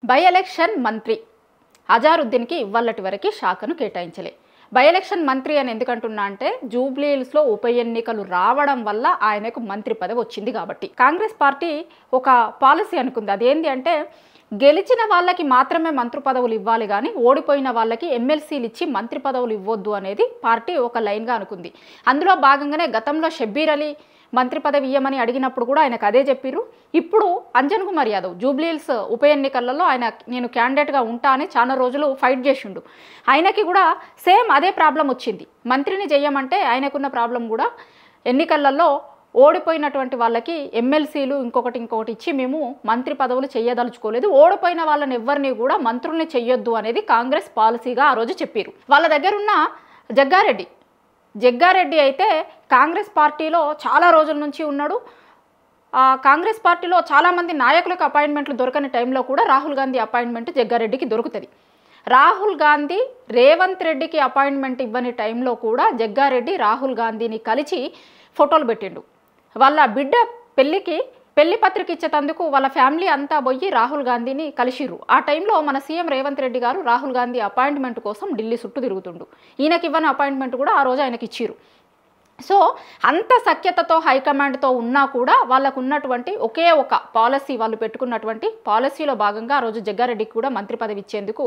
By election మంత్రి అజారుద్దీన్కి ఇవ్వాలటి వరకు శాఖను కేటాయించలే. బై ఎలక్షన్ మంత్రి అని ఎందుకంటున్నా అంటే జూబ్లీహిల్స్లో ఉప ఎన్నికలు రావడం వల్ల ఆయనకు మంత్రి పదవి వచ్చింది కాబట్టి. కాంగ్రెస్ పార్టీ ఒక పాలసీ అనుకుంది. అదేంటి అంటే గెలిచిన వాళ్ళకి మాత్రమే మంత్రి పదవులు ఇవ్వాలి కానీ ఓడిపోయిన వాళ్ళకి ఎమ్మెల్సీలు ఇచ్చి మంత్రి పదవులు ఇవ్వద్దు అనేది పార్టీ ఒక లైన్గా అనుకుంది. అందులో భాగంగానే గతంలో షబ్బీర్ అలీ మంత్రి పదవి ఇవ్వమని అడిగినప్పుడు కూడా ఆయనకు అదే చెప్పారు. ఇప్పుడు అంజన్ కుమార్ యాదవ్ జూబ్లీహిల్స్ ఉప ఎన్నికలలో నేను క్యాండిడేట్గా ఉంటా అని చాలా రోజులు ఫైట్ చేసిండు. ఆయనకి కూడా సేమ్ అదే ప్రాబ్లం వచ్చింది. మంత్రిని చేయమంటే ఆయనకున్న ప్రాబ్లం కూడా ఎన్నికలలో ఓడిపోయినటువంటి వాళ్ళకి ఎమ్మెల్సీలు ఇంకొకటి ఇచ్చి మేము మంత్రి పదవులు చేయదలుచుకోలేదు, ఓడిపోయిన వాళ్ళని ఎవరిని కూడా మంత్రుల్ని చెయ్యొద్దు అనేది కాంగ్రెస్ పాలసీగా ఆ రోజు చెప్పారు. వాళ్ళ దగ్గరున్న జగ్గారెడ్డి అయితే కాంగ్రెస్ పార్టీలో చాలా రోజుల నుంచి ఉన్నాడు. కాంగ్రెస్ పార్టీలో చాలామంది నాయకులకు అపాయింట్మెంట్లు దొరకని టైంలో కూడా రాహుల్ గాంధీ అపాయింట్మెంట్ జగ్గారెడ్డికి దొరుకుతుంది. రాహుల్ గాంధీ రేవంత్ రెడ్డికి అపాయింట్మెంట్ ఇవ్వని టైంలో కూడా జగ్గారెడ్డి రాహుల్ గాంధీని కలిసి ఫోటోలు పెట్టిండు. వాళ్ళ బిడ్డ పెళ్లి పత్రిక ఇచ్చేటందుకు వాళ్ళ ఫ్యామిలీ అంతా పోయి రాహుల్ గాంధీని కలిసిర్రు. ఆ టైంలో మన సీఎం రేవంత్ రెడ్డి గారు రాహుల్ గాంధీ అపాయింట్మెంట్ కోసం ఢిల్లీ చుట్టూ తిరుగుతుండు. ఈయనకి ఇవ్వని అపాయింట్మెంట్ కూడా ఆ రోజు ఆయనకి ఇచ్చిర్రు. సో అంత సఖ్యతతో హైకమాండ్తో ఉన్నా కూడా వాళ్ళకు ఉన్నటువంటి ఒకే ఒక పాలసీ, వాళ్ళు పెట్టుకున్నటువంటి పాలసీలో భాగంగా ఆ రోజు జగ్గారెడ్డికి కూడా మంత్రి పదవి ఇచ్చేందుకు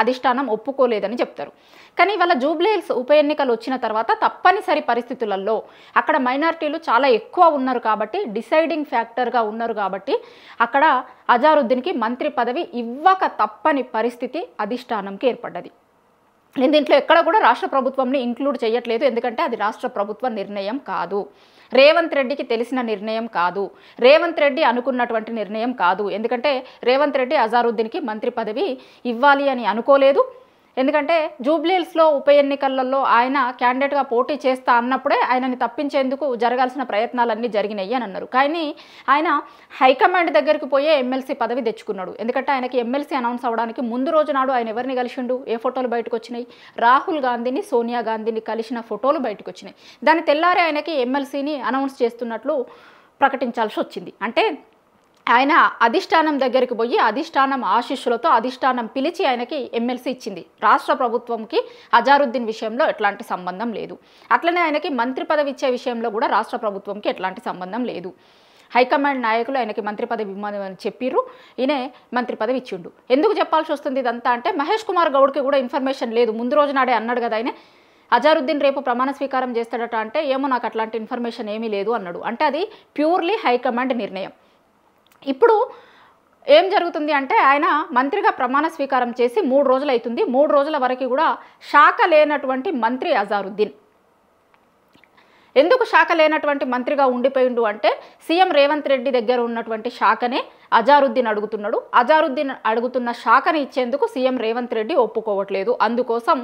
అధిష్టానం ఒప్పుకోలేదని చెప్తారు. కానీ వాళ్ళ జూబ్లీహిల్స్ ఉప ఎన్నికలు వచ్చిన తర్వాత తప్పనిసరి పరిస్థితులలో అక్కడ మైనారిటీలు చాలా ఎక్కువ ఉన్నారు కాబట్టి, డిసైడింగ్ ఫ్యాక్టర్గా ఉన్నారు కాబట్టి అక్కడ అజారుద్దీన్కి మంత్రి పదవి ఇవ్వక తప్పని పరిస్థితి అధిష్టానంకి ఏర్పడ్డది. నేను దీంట్లో ఎక్కడ కూడా రాష్ట్ర ప్రభుత్వంని ఇంక్లూడ్ చేయట్లేదు, ఎందుకంటే అది రాష్ట్ర ప్రభుత్వ నిర్ణయం కాదు, రేవంత్ రెడ్డికి తెలిసిన నిర్ణయం కాదు, రేవంత్ రెడ్డి అనుకున్నటువంటి నిర్ణయం కాదు. ఎందుకంటే రేవంత్ రెడ్డి అజారుద్దీన్కి మంత్రి పదవి ఇవ్వాలి అని అనుకోలేదు. ఎందుకంటే జూబ్లీహిల్స్లో ఉప ఎన్నికలలో ఆయన క్యాండిడేట్గా పోటీ చేస్తా అన్నప్పుడే ఆయనని తప్పించేందుకు జరగాల్సిన ప్రయత్నాలన్నీ జరిగినాయి అని అన్నారు. కానీ ఆయన హైకమాండ్ దగ్గరికి పోయే ఎమ్మెల్సీ పదవి తెచ్చుకున్నాడు. ఎందుకంటే ఆయనకి ఎమ్మెల్సీ అనౌన్స్ అవ్వడానికి ముందు రోజు నాడు ఆయన ఎవరిని కలిసిండు, ఏ ఫోటోలు బయటకు వచ్చినాయి, రాహుల్ గాంధీని సోనియా గాంధీని కలిసిన ఫోటోలు బయటకు వచ్చినాయి. దాని తెల్లారే ఆయనకి ఎమ్మెల్సీని అనౌన్స్ చేస్తున్నట్లు ప్రకటించాల్సి వచ్చింది. అంటే ఆయన అధిష్టానం దగ్గరికి పోయి అధిష్టానం ఆశీస్సులతో అధిష్టానం పిలిచి ఆయనకి ఎమ్మెల్సీ ఇచ్చింది. రాష్ట్ర ప్రభుత్వంకి అజారుద్దీన్ విషయంలో ఎట్లాంటి సంబంధం లేదు. అట్లనే ఆయనకి మంత్రి పదవి ఇచ్చే విషయంలో కూడా రాష్ట్ర ప్రభుత్వంకి ఎట్లాంటి సంబంధం లేదు. హైకమాండ్ నాయకులు ఆయనకి మంత్రి పదవి ఇవ్వమని చెప్పిర్రు, ఈయనే మంత్రి పదవి ఇచ్చిండు. ఎందుకు చెప్పాల్సి వస్తుంది ఇదంతా అంటే మహేష్ కుమార్ గౌడ్కి కూడా ఇన్ఫర్మేషన్ లేదు. ముందు రోజు నాడే అన్నాడు కదా ఆయన, అజారుద్దీన్ రేపు ప్రమాణ స్వీకారం చేస్తాడట అంటే ఏమో నాకు అట్లాంటి ఇన్ఫర్మేషన్ ఏమీ లేదు అన్నాడు. అంటే అది ప్యూర్లీ హైకమాండ్ నిర్ణయం. ఇప్పుడు ఏం జరుగుతుంది అంటే ఆయన మంత్రిగా ప్రమాణ స్వీకారం చేసి 3 రోజులు అవుతుంది. 3 రోజుల వరకు కూడా శాఖ లేనటువంటి మంత్రి అజారుద్దీన్. ఎందుకు శాఖ లేనటువంటి మంత్రిగా ఉండిపోయిండు అంటే సీఎం రేవంత్ రెడ్డి దగ్గర ఉన్నటువంటి శాఖనే అజారుద్దీన్ అడుగుతున్నాడు. అజారుద్దీన్ అడుగుతున్న శాఖని ఇచ్చేందుకు సీఎం రేవంత్ రెడ్డి ఒప్పుకోవట్లేదు. అందుకోసం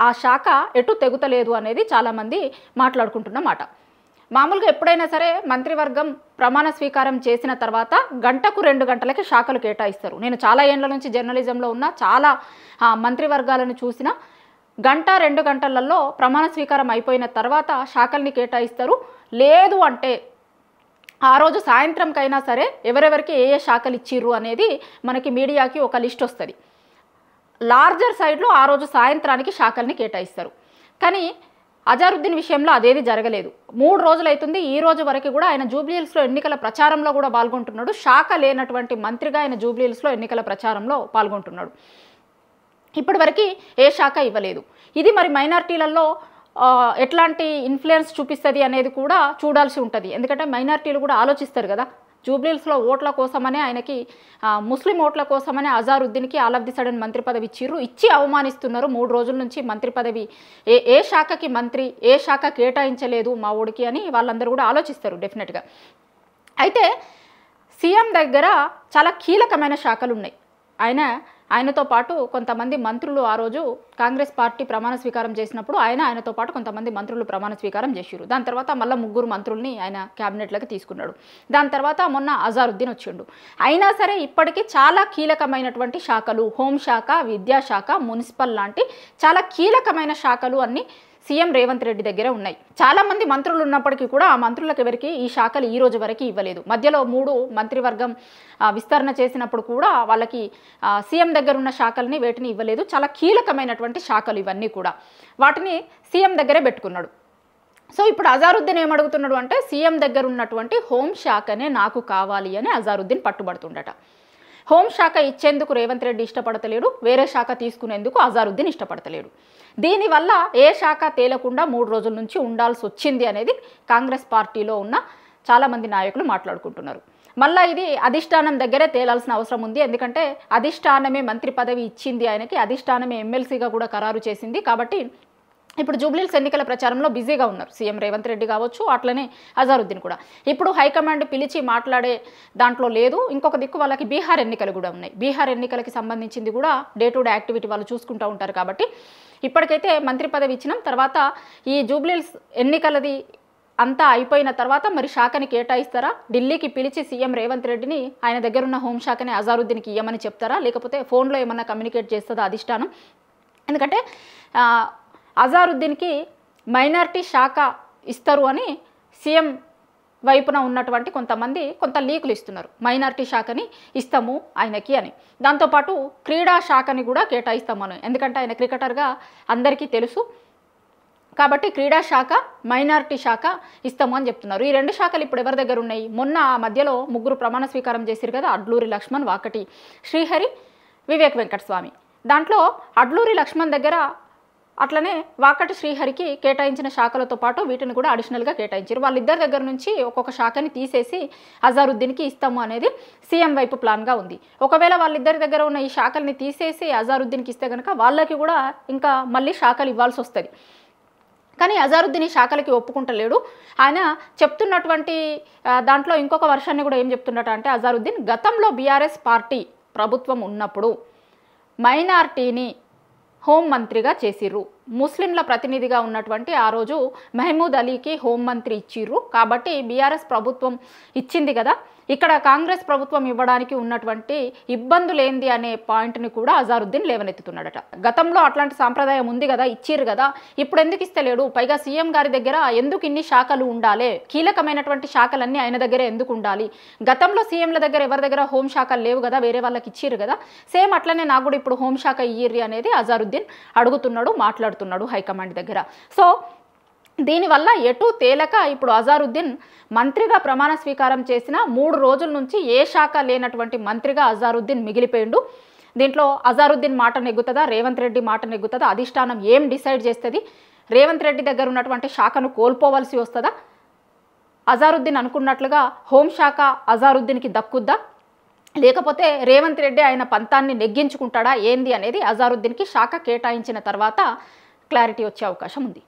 ఆ శాఖ ఎటు తెగుతలేదు అనేది చాలామంది మాట్లాడుకుంటున్నమాట. మామూలుగా ఎప్పుడైనా సరే మంత్రివర్గం ప్రమాణ స్వీకారం చేసిన తర్వాత గంటకు 2 గంటలకి శాఖలు కేటాయిస్తారు. నేను చాలా ఏళ్ల నుంచి జర్నలిజంలో ఉన్న చాలా మంత్రివర్గాలను చూసిన, 1-2 గంటలలో ప్రమాణ స్వీకారం అయిపోయిన తర్వాత శాఖల్ని కేటాయిస్తారు. లేదు అంటే ఆ రోజు సాయంత్రంకైనా సరే ఎవరెవరికి ఏ శాఖలు ఇచ్చిర్రు అనేది మనకి మీడియాకి ఒక లిస్ట్ వస్తుంది. లార్జర్ సైడ్లో ఆ రోజు సాయంత్రానికి శాఖల్ని కేటాయిస్తారు. కానీ అజారుద్దీన్ విషయంలో అదేది జరగలేదు. 3 రోజులు అవుతుంది. ఈ రోజు వరకు కూడా ఆయన జూబ్లీహిల్స్లో ఎన్నికల ప్రచారంలో కూడా పాల్గొంటున్నాడు. శాఖ లేనటువంటి మంత్రిగా ఆయన జూబ్లీహిల్స్లో ఎన్నికల ప్రచారంలో పాల్గొంటున్నాడు. ఇప్పటివరకు ఏ శాఖ ఇవ్వలేదు. ఇది మరి మైనారిటీలలో ఎట్లాంటి ఇన్ఫ్లుయెన్స్ చూపిస్తుంది అనేది కూడా చూడాల్సి ఉంటుంది. ఎందుకంటే మైనారిటీలు కూడా ఆలోచిస్తారు కదా, జూబ్లీహిల్స్లో ఓట్ల కోసమనే ఆయనకి ముస్లిం ఓట్ల కోసమనే అజారుద్దీన్కి ఆల్ ఆఫ్ ది సడన్ మంత్రి పదవి ఇచ్చి అవమానిస్తున్నారు. 3 రోజుల నుంచి మంత్రి పదవి ఏ శాఖకి మంత్రి, ఏ శాఖ కేటాయించలేదు మా ఊడికి అని వాళ్ళందరూ కూడా ఆలోచిస్తారు డెఫినెట్గా. అయితే సీఎం దగ్గర చాలా కీలకమైన శాఖలు ఉన్నాయి. ఆయనతో పాటు కొంతమంది మంత్రులు ఆ రోజు కాంగ్రెస్ పార్టీ ప్రమాణ స్వీకారం చేసినప్పుడు ఆయనతో పాటు కొంతమంది మంత్రులు ప్రమాణ స్వీకారం చేసిరు. దాని తర్వాత మళ్ళీ 3 మంత్రుల్ని ఆయన క్యాబినెట్లోకి తీసుకున్నాడు. దాని తర్వాత మొన్న అజారుద్దీన్ వచ్చిండు. అయినా సరే ఇప్పటికీ చాలా కీలకమైనటువంటి శాఖలు, హోంశాఖ, విద్యాశాఖ, మున్సిపల్ లాంటి చాలా కీలకమైన శాఖలు అన్నీ సీఎం రేవంత్ రెడ్డి దగ్గరే ఉన్నాయి. చాలామంది మంత్రులు ఉన్నప్పటికీ కూడా ఆ మంత్రులకు ఎవరికి ఈ శాఖలు ఈ రోజు వరకు ఇవ్వలేదు. మధ్యలో 3 మంత్రివర్గం విస్తరణ చేసినప్పుడు కూడా వాళ్ళకి సీఎం దగ్గర ఉన్న శాఖల్ని వేటిని ఇవ్వలేదు. చాలా కీలకమైనటువంటి శాఖలు ఇవన్నీ కూడా, వాటిని సీఎం దగ్గరే పెట్టుకున్నాడు. సో ఇప్పుడు అజారుద్దీన్ ఏమడుగుతున్నాడు అంటే సీఎం దగ్గర ఉన్నటువంటి హోంశాఖనే నాకు కావాలి అని అజారుద్దీన్ పట్టుబడుతుండట. హోంశాఖ ఇచ్చేందుకు రేవంత్ రెడ్డి ఇష్టపడతలేడు, వేరే శాఖ తీసుకునేందుకు అజారుద్దీన్ ఇష్టపడతలేడు. దీనివల్ల ఏ శాఖ తేలకుండా 3 రోజుల నుంచి ఉండాల్సి వచ్చింది అనేది కాంగ్రెస్ పార్టీలో ఉన్న చాలామంది నాయకులు మాట్లాడుకుంటున్నారు. మళ్ళీ ఇది అధిష్టానం దగ్గరే తేలాల్సిన అవసరం ఉంది. ఎందుకంటే అధిష్టానమే మంత్రి పదవి ఇచ్చింది ఆయనకి, అధిష్టానమే ఎమ్మెల్సీగా కూడా ఖరారు చేసింది. కాబట్టి ఇప్పుడు జూబ్లీహిల్స్ ఎన్నికల ప్రచారంలో బిజీగా ఉన్నారు సీఎం రేవంత్ రెడ్డి కావచ్చు, అట్లనే అజారుద్దీన్ కూడా. ఇప్పుడు హైకమాండ్ పిలిచి మాట్లాడే దాంట్లో లేదు. ఇంకొక దిక్కు వాళ్ళకి బీహార్ ఎన్నికలు కూడా ఉన్నాయి. బీహార్ ఎన్నికలకి సంబంధించింది కూడా డే టు డే యాక్టివిటీ వాళ్ళు చూసుకుంటూ ఉంటారు. కాబట్టి ఇప్పటికైతే మంత్రి పదవి ఇచ్చినాం, తర్వాత ఈ జూబ్లీహిల్స్ ఎన్నికలది అంతా అయిపోయిన తర్వాత మరి శాఖని కేటాయిస్తారా, ఢిల్లీకి పిలిచి సీఎం రేవంత్ రెడ్డిని ఆయన దగ్గర ఉన్న హోంశాఖని అజారుద్దీన్కి ఇవ్వమని చెప్తారా, లేకపోతే ఫోన్లో ఏమన్నా కమ్యూనికేట్ చేస్తుందా అధిష్టానం? ఎందుకంటే అజారుద్దీన్కి మైనారిటీ శాఖ ఇస్తారు అని సీఎం వైపున ఉన్నటువంటి కొంత లీకులు ఇస్తున్నారు. మైనారిటీ శాఖని ఇస్తాము ఆయనకి అని, దాంతోపాటు క్రీడా శాఖని కూడా కేటాయిస్తామని. ఎందుకంటే ఆయన క్రికెటర్గా అందరికీ తెలుసు కాబట్టి క్రీడా శాఖ, మైనారిటీ శాఖ ఇస్తాము అని చెప్తున్నారు. ఈ 2 శాఖలు ఇప్పుడు ఎవరి దగ్గర ఉన్నాయి? మొన్న ఆ మధ్యలో 3 ప్రమాణ స్వీకారం చేశారు కదా, అడ్లూరి లక్ష్మణ్, వాకటి శ్రీహరి, వివేక్ వెంకటస్వామి. దాంట్లో అడ్లూరి లక్ష్మణ్ దగ్గర అట్లనే వాకటి శ్రీహరికి కేటాయించిన శాఖలతో పాటు వీటిని కూడా అడిషనల్గా కేటాయించారు. వాళ్ళిద్దరి దగ్గర నుంచి ఒక్కొక్క శాఖని తీసేసి అజారుద్దీన్కి ఇస్తాము అనేది సీఎం వైపు ప్లాన్గా ఉంది. ఒకవేళ వాళ్ళిద్దరి దగ్గర ఉన్న ఈ శాఖల్ని తీసేసి అజారుద్దీన్కి ఇస్తే కనుక వాళ్ళకి కూడా ఇంకా మళ్ళీ శాఖలు ఇవ్వాల్సి వస్తుంది. కానీ అజారుద్దీన్ ఈ శాఖలకి ఒప్పుకుంటలేడు. ఆయన చెప్తున్నటువంటి దాంట్లో ఇంకొక వర్షాన్ని కూడా ఏం చెప్తున్నట్టు అంటే అజారుద్దీన్ గతంలో బీఆర్ఎస్ పార్టీ ప్రభుత్వం ఉన్నప్పుడు మైనార్టీని హోంమంత్రిగా చేసిర్రు, ముస్లింల ప్రతినిధిగా ఉన్నటువంటి ఆ రోజు మహమూద్ అలీకి హోంమంత్రి ఇచ్చిర్రు. కాబట్టి బీఆర్ఎస్ ప్రభుత్వం ఇచ్చింది కదా, ఇక్కడ కాంగ్రెస్ ప్రభుత్వం ఇవ్వడానికి ఉన్నటువంటి ఇబ్బందులు ఏంది అనే పాయింట్ని కూడా అజారుద్దీన్ లేవనెత్తుతున్నాడట. గతంలో అట్లాంటి సాంప్రదాయం ఉంది కదా, ఇచ్చిర్రు కదా, ఇప్పుడు ఎందుకు ఇస్తలేడు? పైగా సీఎం గారి దగ్గర ఎందుకు ఇన్ని శాఖలు ఉండాలి? కీలకమైనటువంటి శాఖలన్నీ ఆయన దగ్గరే ఎందుకు ఉండాలి? గతంలో సీఎంల దగ్గర ఎవరి దగ్గర హోంశాఖలు లేవు కదా, వేరే వాళ్ళకి ఇచ్చిర్రు కదా, సేమ్ అట్లనే నాకు కూడా ఇప్పుడు హోంశాఖ ఇయ్యిర్రి అనేది అజారుద్దీన్ అడుగుతున్నాడు, మాట్లాడుతున్నాడు హైకమాండ్ దగ్గర. సో దీనివల్ల ఎటు తేలక ఇప్పుడు అజారుద్దీన్ మంత్రిగా ప్రమాణ స్వీకారం చేసిన 3 రోజుల నుంచి ఏ శాఖ లేనటువంటి మంత్రిగా అజారుద్దీన్ మిగిలిపోయిండు. దీంట్లో అజారుద్దీన్ మాట నెగ్గుతుందా, రేవంత్ రెడ్డి మాట నెగ్గుతుందా, అధిష్టానం ఏం డిసైడ్ చేస్తుంది? రేవంత్ రెడ్డి దగ్గర ఉన్నటువంటి శాఖను కోల్పోవలసి వస్తుందా? అజారుద్దీన్ అనుకున్నట్లుగా హోంశాఖ అజారుద్దీన్కి దక్కుద్దా, లేకపోతే రేవంత్ రెడ్డి ఆయన పంతాన్ని నెగ్గించుకుంటాడా ఏంది అనేది అజారుద్దీన్కి శాఖ కేటాయించిన తర్వాత క్లారిటీ వచ్చే అవకాశం ఉంది.